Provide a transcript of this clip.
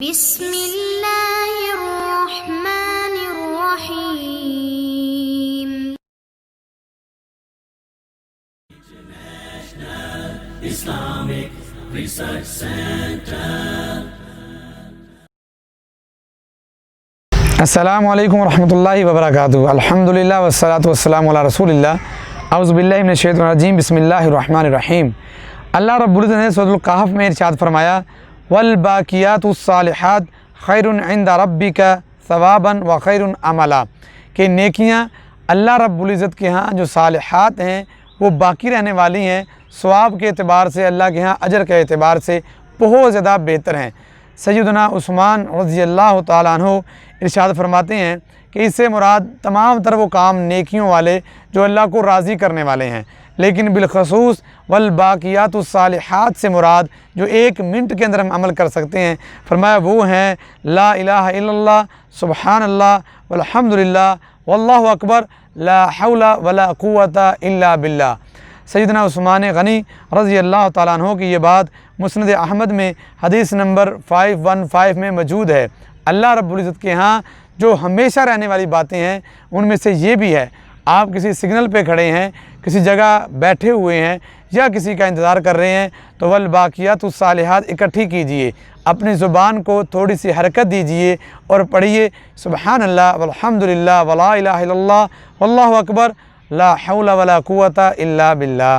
بسم اللہ الرحمن الرحیم۔ Islamic Research Center. السلام علیکم ورحمۃ اللہ وبرکاتہ۔ الحمدللہ والصلاۃ والسلام علی رسول اللہ۔ اعوذ باللہ من الشیطان الرجیم، بسم اللہ الرحمن الرحیم۔ اللہ رب العزت نے سورۃ الکہف میں ارشاد فرمایا، والباقیات الصالحات خیر عند ربک ثوابا وخیر عملا، کہ نیکیاں اللہ رب العزت کے ہاں جو صالحات ہیں وہ باقی رہنے والی ہیں، ثواب کے اعتبار سے، اللہ کے ہاں اجر کے اعتبار سے بہت زیادہ بہتر ہیں۔ سیدنا عثمان رضی اللہ تعالیٰ عنہ ارشاد فرماتے ہیں کہ اس سے مراد تمام تر وہ کام نیکیوں والے جو اللہ کو راضی کرنے والے ہیں، لیکن بالخصوص والباقیات الصالحات سے مراد جو 1 منٹ کے اندر ہم عمل کر سکتے ہیں، فرمایا وہ ہیں لا الہ الا اللہ، سبحان اللہ، والحمدللہ، واللہ اکبر، لا حول ولا قوت الا باللہ۔ سیدنا عثمان غنی رضی اللہ تعالیٰ عنہ کی یہ بات مسند احمد میں حدیث نمبر 515 میں موجود ہے۔ اللہ رب العزت کے ہاں جو ہمیشہ رہنے والی باتیں ہیں ان میں سے یہ بھی ہے، آپ کسی سگنل پہ کھڑے ہیں، کسی جگہ بیٹھے ہوئے ہیں یا کسی کا انتظار کر رہے ہیں تو والباقیات الصالحات اکٹھی کیجئے، اپنی زبان کو تھوڑی سی حرکت دیجئے اور پڑھیے سبحان اللہ والحمدللہ ولا الہ الا اللہ واللہ اکبر، لا حول ولا قوت الا باللہ۔